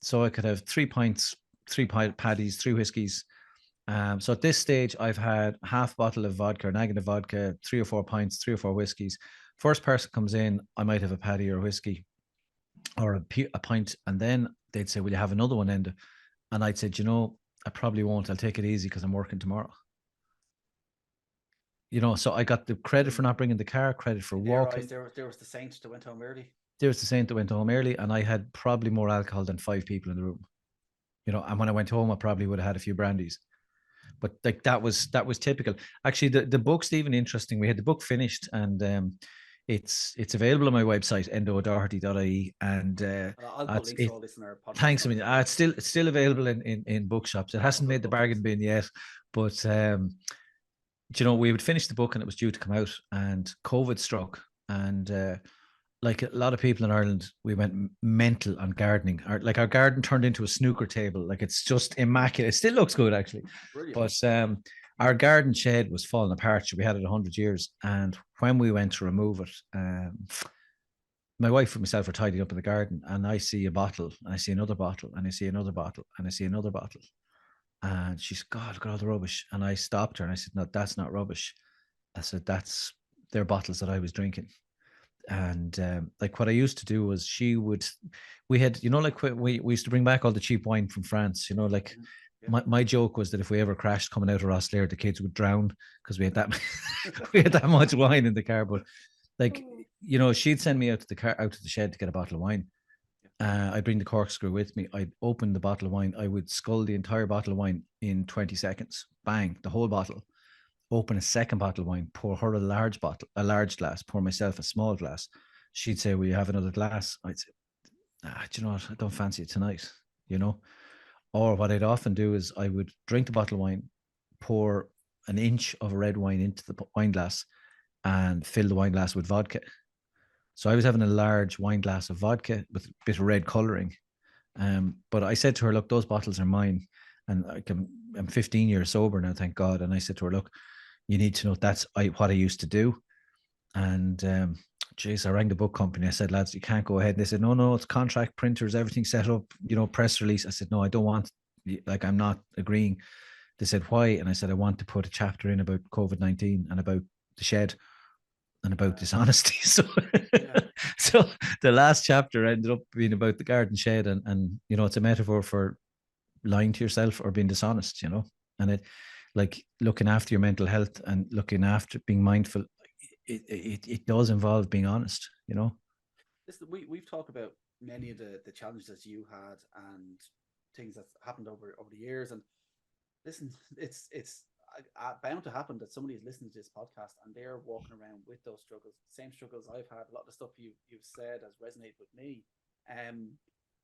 So I could have 3 pints, 3 paddies, 3 whiskeys. So at this stage, I've had half bottle of vodka or nagging of vodka, 3 or 4 pints, 3 or 4 whiskeys. First person comes in, I might have a paddy or a whiskey or a pint. And then they'd say, will you have another one, Enda? And I'd say, I probably won't. I'll take it easy because I'm working tomorrow. So I got the credit for not bringing the car, credit for In their walking. eyes, there was the saint that went home early. There was the saint that went home early, and I had probably more alcohol than 5 people in the room. And when I went home, I probably would have had a few brandies. But like that was typical. Actually, the book's even interesting. We had the book finished, and it's available on my website, endao'doherty.ie, and I'll put links to all this in our podcast thanks. I notes. mean, it's still available in bookshops. It hasn't made the bargain bin yet, but we would finish the book and it was due to come out, and COVID struck, and like a lot of people in Ireland, we went mental on gardening. Our garden turned into a snooker table. Like it's just immaculate. It still looks good actually. Brilliant. But our garden shed was falling apart. So we had it 100 years. And when we went to remove it, my wife and myself were tidying up in the garden, and I see a bottle, and I see another bottle, and I see another bottle, and I see another bottle. And she's, God, look at all the rubbish. And I stopped her and I said, no, that's not rubbish. I said, they're bottles that I was drinking. And like what I used to do was we had, like we used to bring back all the cheap wine from France, like Yeah. my joke was that if we ever crashed coming out of Rosslare, the kids would drown because we had that we had that much wine in the car. But like, she'd send me out to the shed to get a bottle of wine. I'd bring the corkscrew with me. I'd open the bottle of wine. I would scull the entire bottle of wine in 20 seconds. Bang, the whole bottle. Open a second bottle of wine, pour her a large glass, pour myself a small glass. She'd say, will you have another glass? I'd say, do you know what? I don't fancy it tonight, Or what I'd often do is I would drink the bottle of wine, pour an inch of red wine into the wine glass, and fill the wine glass with vodka. So I was having a large wine glass of vodka with a bit of red coloring. But I said to her, look, those bottles are mine. And I'm 15 years sober now, thank God. And I said to her, look, you need to know that's what I used to do. And geez, I rang the book company. I said, lads, you can't go ahead. And they said, no, it's contract, printers, everything set up, press release. I said, no, I don't want, like, I'm not agreeing. They said, why? And I said, I want to put a chapter in about COVID-19 and about the shed and about dishonesty. So, so the last chapter ended up being about the garden shed, and it's a metaphor for lying to yourself or being dishonest, and it, like, looking after your mental health and looking after being mindful, it does involve being honest. Listen, we've talked about many of the challenges you had and things that happened over the years, and listen, it's bound to happen that somebody is listening to this podcast and they're walking around with those struggles, same struggles I've had. A lot of the stuff you've said has resonated with me.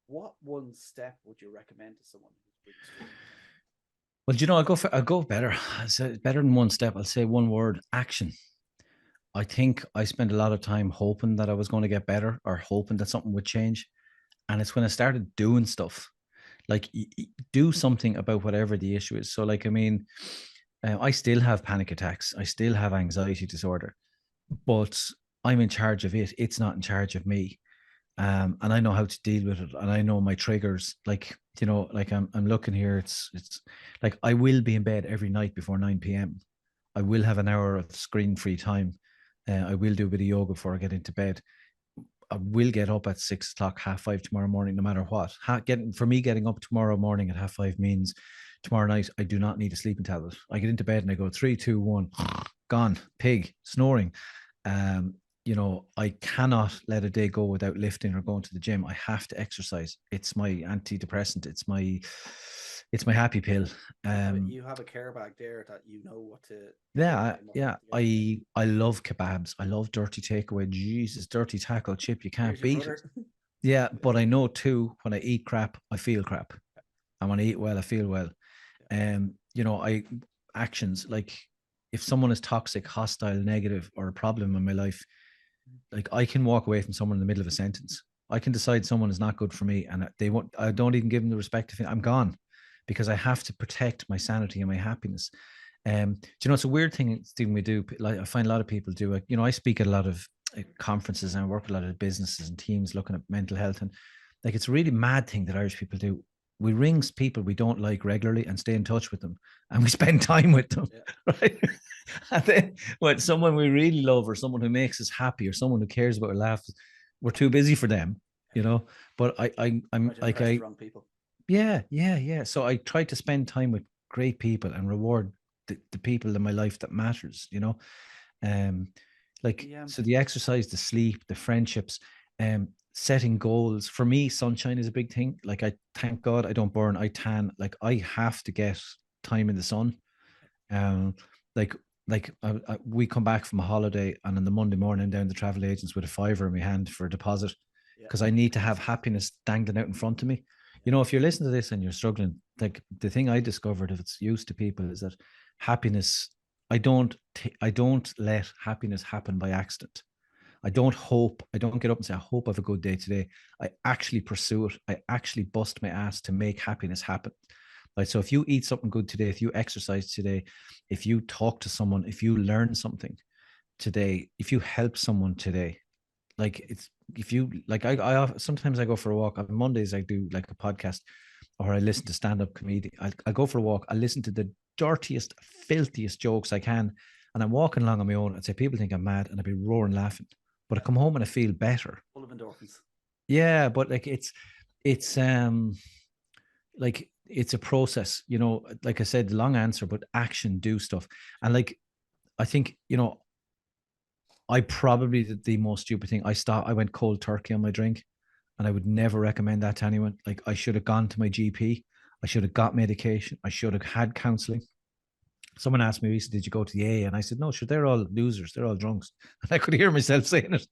What one step would you recommend to someone who's really struggling? Well, I'll go better. I say better than one step. I'll say one word: action. I think I spent a lot of time hoping that I was going to get better or hoping that something would change. And it's when I started doing stuff, like, do something about whatever the issue is. So, like, I mean, I still have panic attacks. I still have anxiety disorder, but I'm in charge of it. It's not in charge of me. And I know how to deal with it. And I know my triggers, like, like I'm looking here. It's like, I will be in bed every night before 9 p.m. I will have an hour of screen free time. I will do a bit of yoga before I get into bed. I will get up at 6 o'clock, 5:30 tomorrow morning, no matter what. Getting up tomorrow morning at 5:30 means tomorrow night I do not need a sleeping tablet. I get into bed and I go 3, 2, 1, gone, pig, snoring. I cannot let a day go without lifting or going to the gym. I have to exercise. It's my antidepressant. It's my happy pill. You have a care bag there that you know what to. Yeah. I love kebabs. I love dirty takeaway. Jesus, dirty taco chip. You can't beat it. Yeah, but I know too, when I eat crap, I feel crap. And when I eat well, I feel well. Actions, like, if someone is toxic, hostile, negative, or a problem in my life, like, I can walk away from someone in the middle of a sentence. I can decide someone is not good for me, and I don't even give them the respect of it. I'm gone, because I have to protect my sanity and my happiness. It's a weird thing, Stephen, we do. Like, I find a lot of people do. I speak at a lot of conferences and I work with a lot of businesses and teams looking at mental health, and, like, it's a really mad thing that Irish people do. We ring people we don't like regularly and stay in touch with them, and we spend time with them, right? And then when someone we really love, or someone who makes us happy, or someone who cares about our laughs, we're too busy for them, But I'm like, wrong people. Yeah. So I try to spend time with great people and reward the people in my life that matters, So the exercise, the sleep, the friendships, setting goals. For me, sunshine is a big thing. Like, I thank God I don't burn, I tan. Like, I have to get time in the sun. Like we come back from a holiday, and on the Monday morning, down the travel agents with a fiver in my hand for a deposit, because I need to have happiness dangling out in front of me. If you're listening to this and you're struggling, like, the thing I discovered, if it's used to people, is that happiness, I don't let happiness happen by accident. I don't get up and say, I hope I have a good day today. I actually pursue it. I actually bust my ass to make happiness happen. Like, so if you eat something good today, if you exercise today, if you talk to someone, if you learn something today, if you help someone today, like, it's, if you, like, I sometimes I go for a walk. On Mondays I do, like, a podcast, or I listen to stand-up comedy. I go for a walk. I listen to the dirtiest, filthiest jokes I can, and I'm walking along on my own. I'd say people think I'm mad, and I'd be roaring laughing. But I come home and I feel better. Full of endorphins. Yeah, but, like, it's like, it's a process, like I said, the long answer, but action, do stuff. And, like, I think, I probably did the most stupid thing. I went cold turkey on my drink, and I would never recommend that to anyone. Like, I should have gone to my GP. I should have got medication. I should have had counseling. Someone asked me recently, did you go to the AA? And I said, no, sure, they're all losers. They're all drunks. And I could hear myself saying it.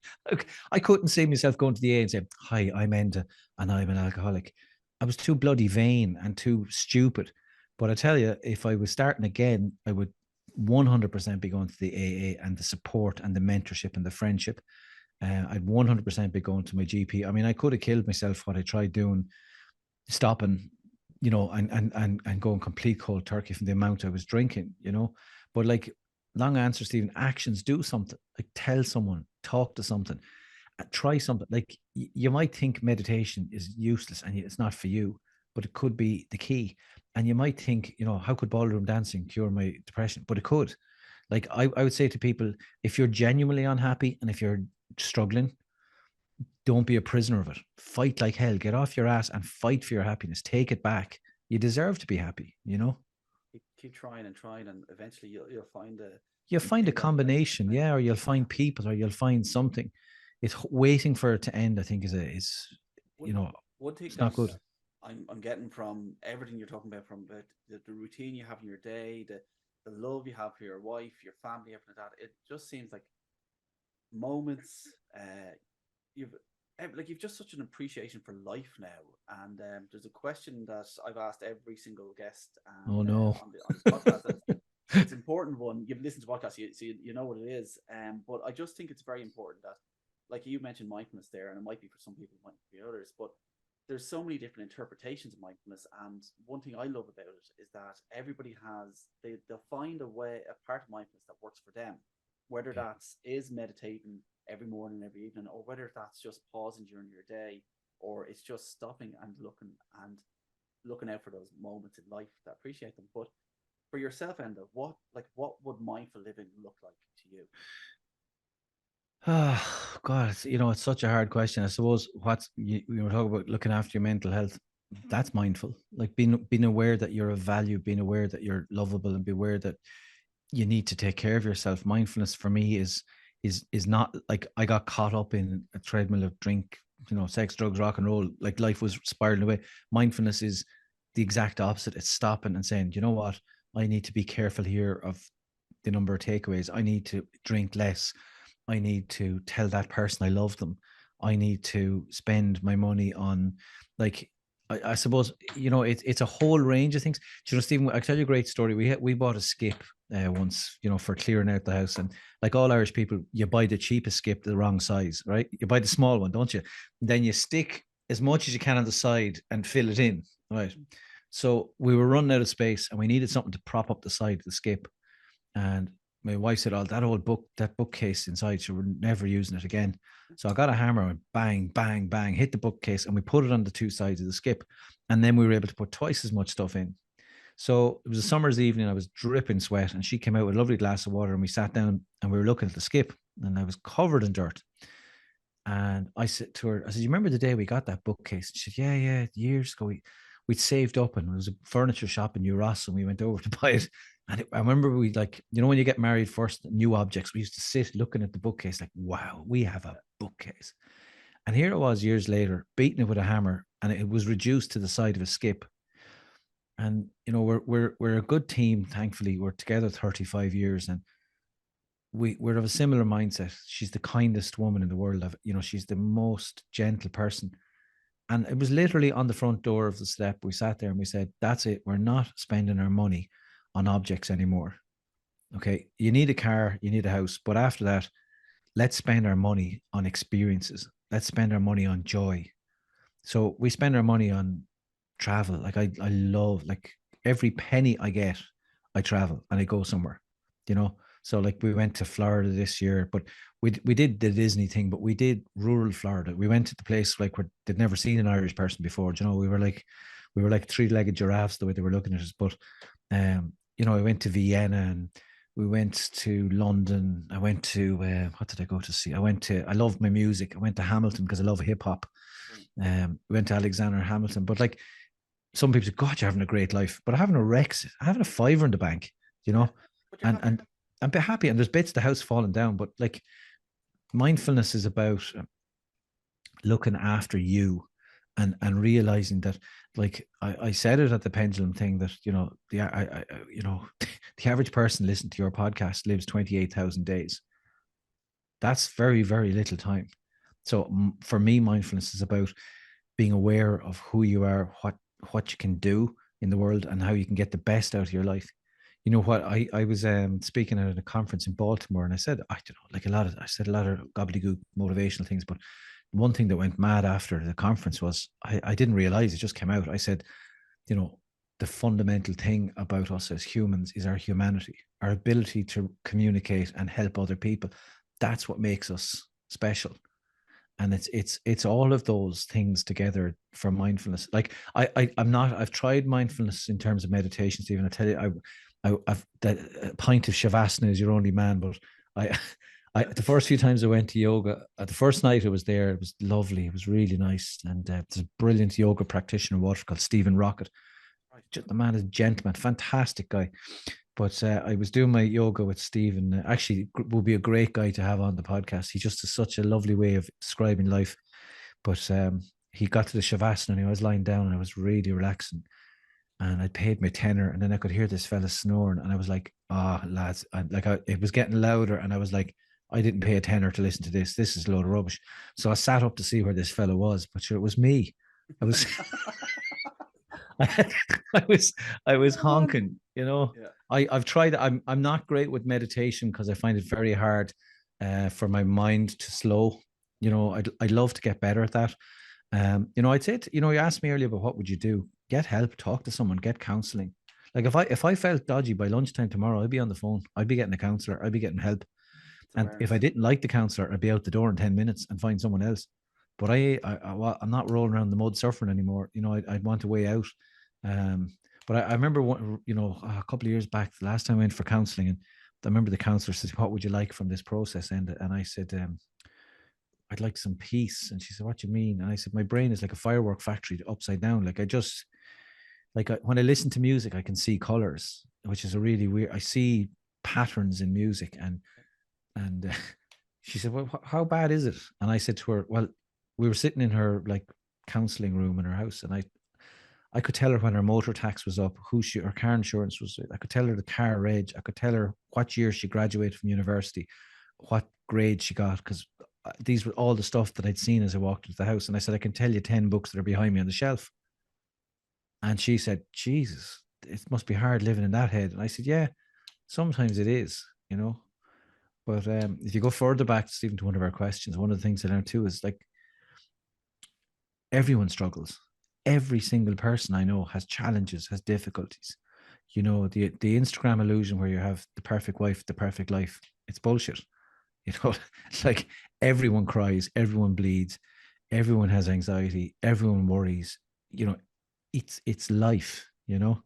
I couldn't see myself going to the AA and saying, hi, I'm Enda, and I'm an alcoholic. I was too bloody vain and too stupid. But I tell you, if I was starting again, I would 100% be going to the AA and the support and the mentorship and the friendship. I'd 100% be going to my GP. I mean, I could have killed myself what I tried doing, stopping, and going complete cold turkey from the amount I was drinking, But like, long answer, Stephen, actions, do something. Like, tell someone, talk to something, try something. Like, you might think meditation is useless and it's not for you, but it could be the key. And you might think, how could ballroom dancing cure my depression? But it could. Like, I would say to people, if you're genuinely unhappy and if you're struggling, don't be a prisoner of it. Fight like hell. Get off your ass and fight for your happiness. Take it back. You deserve to be happy, Keep trying and trying, and eventually you'll find You'll the find a thing that combination, makes yeah, or you you'll happy. find people, or you'll find something. It's waiting for it to end, I think, One one thing it's that not good. I'm getting from everything you're talking about, from the routine you have in your day, the love you have for your wife, your family, everything like that. It just seems like moments. You've you've just such an appreciation for life now. And there's a question that I've asked every single guest Oh and no. on this podcast, and it's an important one. You've listened to podcasts, so you know what it is. But I just think it's very important that, like you mentioned, mindfulness there, and it might be for some people, it might be others, but there's so many different interpretations of mindfulness. And one thing I love about it is that everybody they'll find a way, a part of mindfulness that works for them, whether Yeah. that's is meditating every morning, every evening, or whether that's just pausing during your day, or it's just stopping and looking out for those moments in life that appreciate them. But for yourself, Enda, what would mindful living look like to you? Oh God, it's such a hard question. I suppose you were talking about looking after your mental health. That's mindful. Like, being aware that you're of value, being aware that you're lovable, and be aware that you need to take care of yourself. Mindfulness for me is not like I got caught up in a treadmill of drink, sex, drugs, rock and roll. Like, life was spiraling away. Mindfulness is the exact opposite. It's stopping and saying, you know what, I need to be careful here of the number of takeaways. I need to drink less. I need to tell that person I love them. I need to spend my money on, like, I suppose, it's a whole range of things. Do you know, Stephen, I'll tell you a great story. We bought a skip once, for clearing out the house. And like all Irish people, you buy the cheapest skip, the wrong size, right? You buy the small one, don't you? And then you stick as much as you can on the side and fill it in, right? So we were running out of space and we needed something to prop up the side of the skip. And my wife said, "Oh, that bookcase inside, so we're never using it again." So I got a hammer and bang, bang, bang, hit the bookcase, and we put it on the two sides of the skip. And then we were able to put twice as much stuff in. So it was a summer's evening. I was dripping sweat, and she came out with a lovely glass of water, and we sat down and we were looking at the skip, and I was covered in dirt. And I said to her, I said, "You remember the day we got that bookcase?" And she said, "Yeah, yeah, years ago. We'd saved up, and it was a furniture shop in New Ross, and we went over to buy it." And I remember we, like, when you get married first, new objects, we used to sit looking at the bookcase like, wow, we have a bookcase. And here it was years later, beating it with a hammer, and it was reduced to the side of a skip. And we're a good team, thankfully. We're together 35 years, and we're of a similar mindset. She's the kindest woman in the world. She's the most gentle person. And it was literally on the front door of the step. We sat there and we said, "That's it. We're not spending our money on objects anymore. Okay. You need a car, you need a house. But after that, let's spend our money on experiences. Let's spend our money on joy." So we spend our money on travel. Like, I love, like, every penny I get, I travel and I go somewhere, you know. So like, we went to Florida this year, but we did the Disney thing, but we did rural Florida. We went to the place like where they'd never seen an Irish person before. You know, we were like three-legged giraffes the way they were looking at us. But I went to Vienna and we went to London. I went to what did I go to see? I love my music. I went to Hamilton because I love hip hop. We went to Alexander Hamilton. But like, some people say, "God, you're having a great life," but I haven't a Rex, I having a fiver in the bank, Yeah, but you're and happy. and be happy. And there's bits of the house falling down, but like, mindfulness is about looking after you, and realizing that, like, I said it at the pendulum thing, that the average person listening to your podcast lives 28,000 days. That's very, very little time. So for me, mindfulness is about being aware of who you are, what you can do in the world, and how you can get the best out of your life. You know what? I was speaking at a conference in Baltimore, and I said, I don't know, like I said a lot of gobbledygook motivational things, but one thing that went mad after the conference was I didn't realize it just came out. I said, you know, the fundamental thing about us as humans is our humanity, our ability to communicate and help other people. That's what makes us special. And it's all of those things together for mindfulness. Like I'm not, I've tried mindfulness in terms of meditation, Stephen. I tell you, I've that a pint of shavasana is your only man, but I the first few times I went to yoga, the first night I was there, it was lovely, it was really nice, and there's a brilliant yoga practitioner in Waterford called Stephen Rocket. The man is a gentleman, fantastic guy. But I was doing my yoga with Stephen. Actually, would be a great guy to have on the podcast. He just has such a lovely way of describing life. But he got to the shavasana and I was lying down and I was really relaxing. And I paid my tenner, and then I could hear this fella snoring, and I was like, "Ah, oh, lads!" It was getting louder, and I was like, "I didn't pay a tenner to listen to this. This is a load of rubbish." So I sat up to see where this fella was, but sure, it was me. I was. I was honking, you know. Yeah. I've tried. I'm not great with meditation because I find it very hard for my mind to slow. You know, I'd love to get better at that. You know, I'd say, you know, you asked me earlier about what would you do? Get help, talk to someone, get counseling. Like if I felt dodgy by lunchtime tomorrow, I'd be on the phone. I'd be getting a counselor. I'd be getting help. And if I didn't like the counselor, I'd be out the door in 10 minutes and find someone else. But I'm not rolling around the mud surfing anymore. You know, I'd want a way out. Um, but I remember you know, a couple of years back, the last time I went for counseling, and I remember the counselor said, "What would you like from this process?" And I said, "I'd like some peace." And she said, "What do you mean?" And I said, "My brain is like a firework factory upside down. Like when I listen to music, I can see colors, which is a really weird. I see patterns in music, and she said, "Well, how bad is it?" And I said to her, "Well, we were sitting in her like counseling room in her house, and I could tell her when her motor tax was up, her car insurance was. I could tell her the car reg. I could tell her what year she graduated from university, what grade she got, because these were all the stuff that I'd seen as I walked into the house. And I said, I can tell you 10 books that are behind me on the shelf." And she said, "Jesus, it must be hard living in that head." And I said, "Yeah, sometimes it is, you know." But if you go further back, Stephen, to one of our questions, one of the things I learned too is like everyone struggles. Every single person I know has challenges, has difficulties. You know, the Instagram illusion where you have the perfect wife, the perfect life, it's bullshit. You know, it's like everyone cries, everyone bleeds, everyone has anxiety, everyone worries. You know, it's life, you know.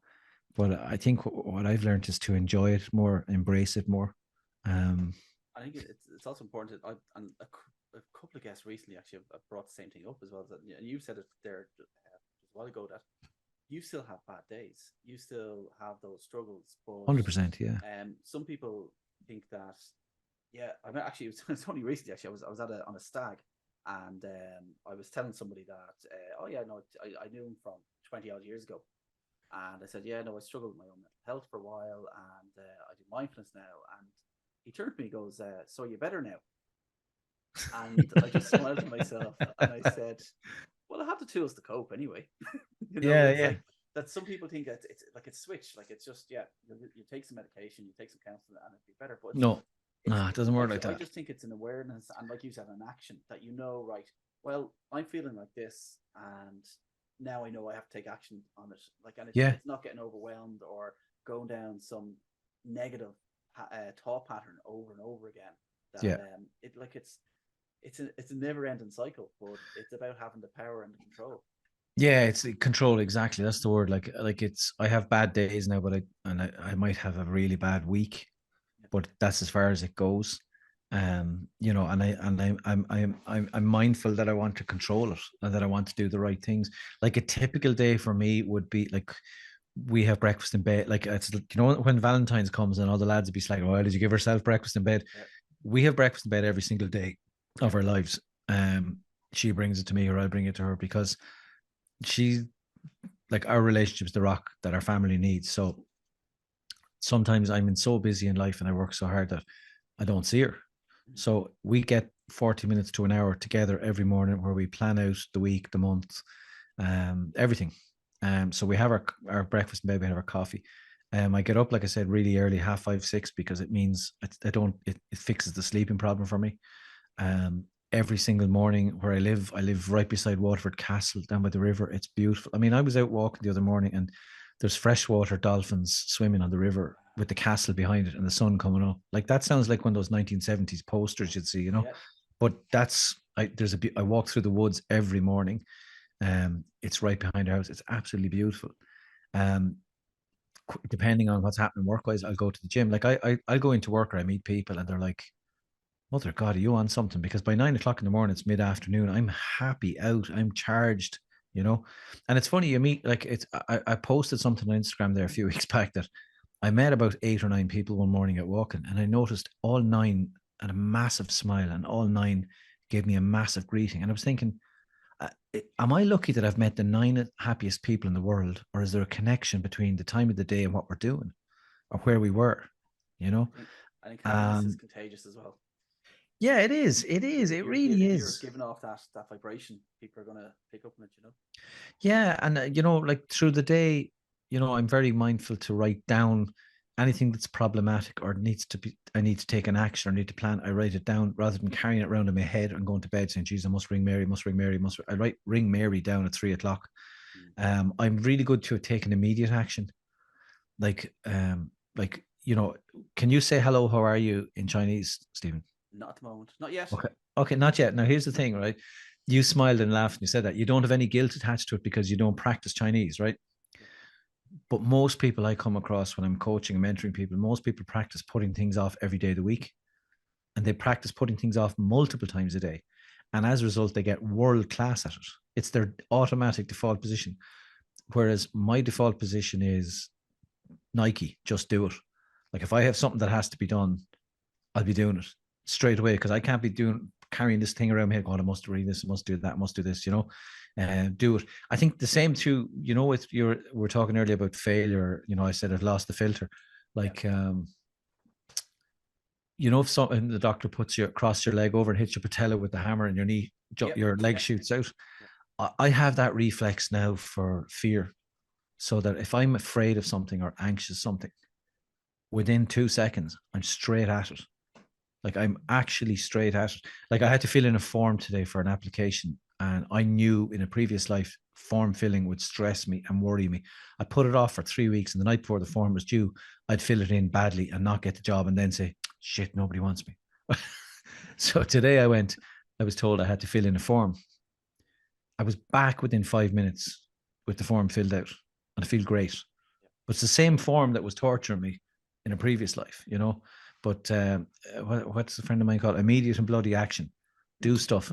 But I think what I've learned is to enjoy it more, embrace it more. Um, I think it's also important. And a couple of guests recently actually have brought the same thing up as well. That, and you said it there just a while ago, that you still have bad days. You still have those struggles. But 100%, yeah. some people think that, yeah, I mean, actually, it's only recently, actually, I was on a stag, and I was telling somebody that, oh, yeah, no, I knew him from 20 odd years ago. And I said, yeah, no, I struggled with my own mental health for a while, and I do mindfulness now. And he turned to me and goes, so you're better now. And I just smiled to myself and I said, well, I have the tools to cope anyway. You know, Yeah, it's yeah. like that some people think that it's like it's switched, like it's just, yeah, you take some medication, you take some counseling, and it'll be better. But No, it's it doesn't work like I that. just think it's an awareness, and like you said, an action that, you know, right, well, I'm feeling like this, and now I know I have to take action on it. Like, and Yeah, it's not getting overwhelmed or going down some negative thought pattern over and over again. That yeah. it like it's a never ending cycle, but it's about having the power and the control. Yeah, it's control, exactly. That's the word. Like it's I have bad days now, but I might have a really bad week, Yeah. but that's as far as it goes. You know, I'm mindful that I want to control it and that I want to do the right things. Like a typical day for me would be like we have breakfast in bed. Like it's, you know, when Valentine's comes and all the lads would be like, "Oh, did you give herself breakfast in bed?" Yeah. We have breakfast in bed every single day Yeah. of our lives. She brings it to me or I bring it to her because she, like, our relationship is the rock that our family needs. So sometimes I'm in so busy in life and I work so hard that I don't see her. Mm-hmm. So we get 40 minutes to an hour together every morning where we plan out the week, the month, everything. So we have our breakfast in bed, we have our coffee. I get up, like I said, really early, 5:30, 6, because it means it fixes the sleeping problem for me. Every single morning where I live right beside Waterford Castle down by the river. It's beautiful. I mean, I was out walking the other morning and there's freshwater dolphins swimming on the river with the castle behind it and the sun coming up. Like that sounds like one of those 1970s posters you'd see, you know. Yeah. But I walk through the woods every morning. It's right behind our house. It's absolutely beautiful. Um, Depending on what's happening work-wise, I'll go to the gym. Like I go into work or I meet people and they're like, Mother God, are you on something? Because by 9 o'clock in the morning, it's mid-afternoon. I'm happy out. I'm charged, you know. And it's funny, you meet like I posted something on Instagram there a few weeks back that I met about 8 or 9 people one morning at walking, and I noticed all 9 had a massive smile, and all 9 gave me a massive greeting. And I was thinking, am I lucky that I've met the 9 happiest people in the world, or is there a connection between the time of the day and what we're doing, or where we were, you know? I think happiness is Um, contagious as well. yeah, it is. It is. It really If you're is. giving off that vibration, people are gonna pick up on it. You know. Yeah, and like through the day, I'm very mindful to write down anything that's problematic or needs to be. I need to take an action or need to plan. I write it down rather than carrying it around in my head and going to bed saying, "Geez, I must ring Mary, must ring Mary, must." I write ring Mary down at 3 o'clock. Mm. I'm really good to taking immediate action. Like can you say hello? How are you in Chinese, Stephen? Not at the moment. Not yet. Okay. Okay, not yet. Now here's the thing, right? You smiled and laughed and you said that. You don't have any guilt attached to it because you don't practice Chinese, right? Yeah. But most people I come across when I'm coaching and mentoring people, most people practice putting things off every day of the week. And they practice putting things off multiple times a day. And as a result, they get world class at it. It's their automatic default position. Whereas my default position is Nike, just do it. Like if I have something that has to be done, I'll be doing it straight away because I can't be carrying this thing around my head. God, I must read this, I must do that, I must do this. Do it. I think the same too. With we're talking earlier about failure. I said I've lost the filter. Like, if something the doctor puts you across your leg over and hits your patella with the hammer and your knee, your leg shoots out. I have that reflex now for fear, so that if I'm afraid of something or anxious something, within 2 seconds I'm straight at it. Like I'm actually straight at it. Like I had to fill in a form today for an application, and I knew in a previous life form filling would stress me and worry me. I put it off for 3 weeks, and the night before the form was due, I'd fill it in badly and not get the job, and then say, "Shit, nobody wants me." So today I was told I had to fill in a form. I was back within 5 minutes with the form filled out, and I feel great. But it's the same form that was torturing me in a previous life. But what's a friend of mine called immediate and bloody action? Do stuff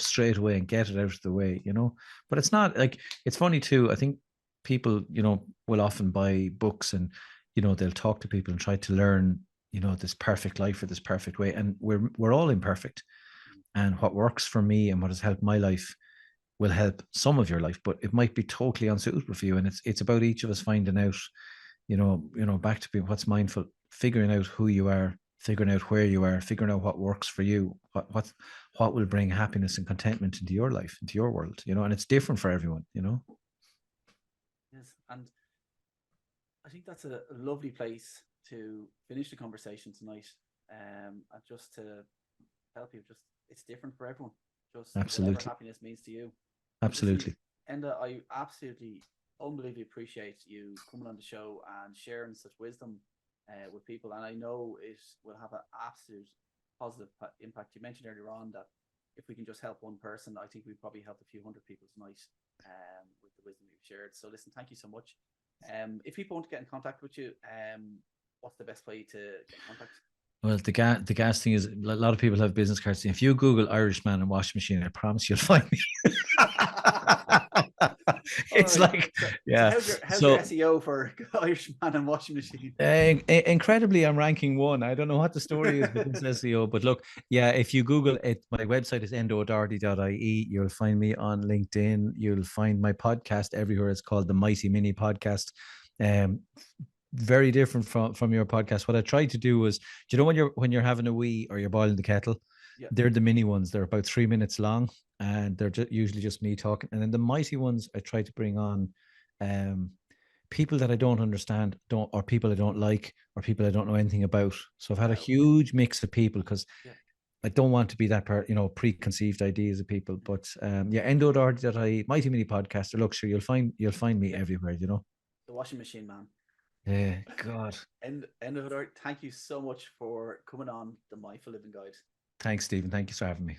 straight away and get it out of the way. But it's not like, it's funny too. I think people, will often buy books and, they'll talk to people and try to learn, this perfect life or this perfect way. And we're all imperfect. And what works for me and what has helped my life will help some of your life, but it might be totally unsuitable for you. And it's about each of us finding out, back to being what's mindful, figuring out who you are, figuring out where you are, figuring out what works for you, what will bring happiness and contentment into your life, into your world, and it's different for everyone. Yes, and I think that's a lovely place to finish the conversation tonight. And just to help you, just it's different for everyone. Just whatever Absolutely. happiness means to you. But listen, Absolutely. Enda, I absolutely, unbelievably appreciate you coming on the show and sharing such wisdom with people. And I know it will have an absolute positive impact. You mentioned earlier on that if we can just help one person, I think we've probably helped a few hundred people tonight with the wisdom you've shared. So listen, thank you so much. If people want to get in contact with you, what's the best way to get in contact? Well, the gas thing is, a lot of people have business cards. If you Google Irishman and washing machine, I promise you'll find me. It's Right. like, So yeah. how's your SEO for Irishman and washing machine? Incredibly, I'm ranking one. I don't know what the story is with this SEO, but look, yeah, if you Google it, my website is endaodharty.ie. You'll find me on LinkedIn. You'll find my podcast everywhere. It's called the Mighty Mini Podcast. Um, very different from your podcast. What I tried to do was, when you're having a wee or you're boiling the kettle, Yeah. they're the mini ones. They're about 3 minutes long, and they're usually just me talking. And then the mighty ones, I try to bring on people that I don't understand, or people I don't like, or people I don't know anything about. So I've had a Wow. huge mix of people because Yeah. I don't want to be that preconceived ideas of people. But yeah, Enda O'Doherty, that I Mighty Mini Podcaster. Look, sure, you'll find me Yeah. everywhere. The washing machine man. Yeah, God. And Enda, thank you so much for coming on the Mindful Living Guide. Thanks, Stephen. Thank you for having me.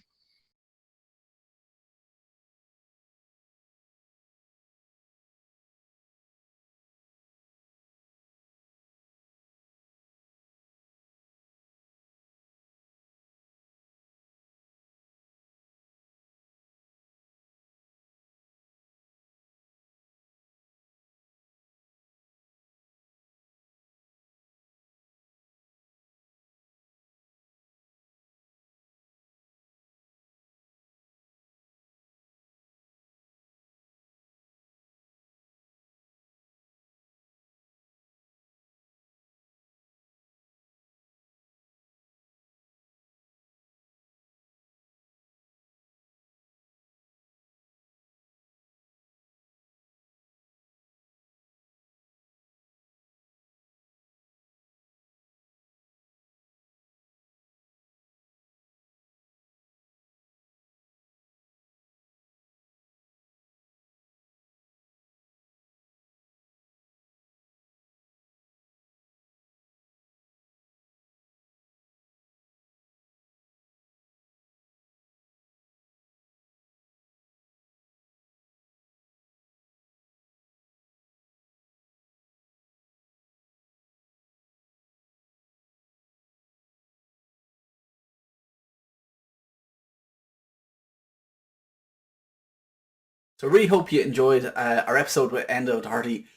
So I really hope you enjoyed our episode with Enda O'Doherty.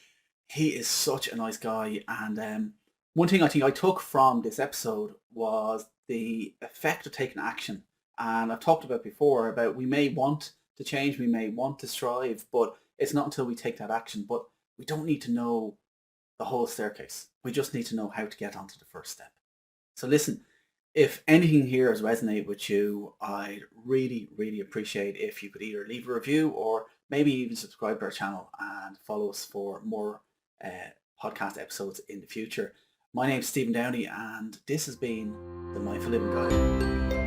He is such a nice guy, and one thing I think I took from this episode was the effect of taking action. And I've talked about before about we may want to change, we may want to strive, but it's not until we take that action. But we don't need to know the whole staircase. We just need to know how to get onto the first step. So listen, if anything here has resonated with you, I'd really, really appreciate if you could either leave a review or maybe even subscribe to our channel and follow us for more uh, podcast episodes in the future. My name's Stephen Downey, and this has been the Mindful Living Guide.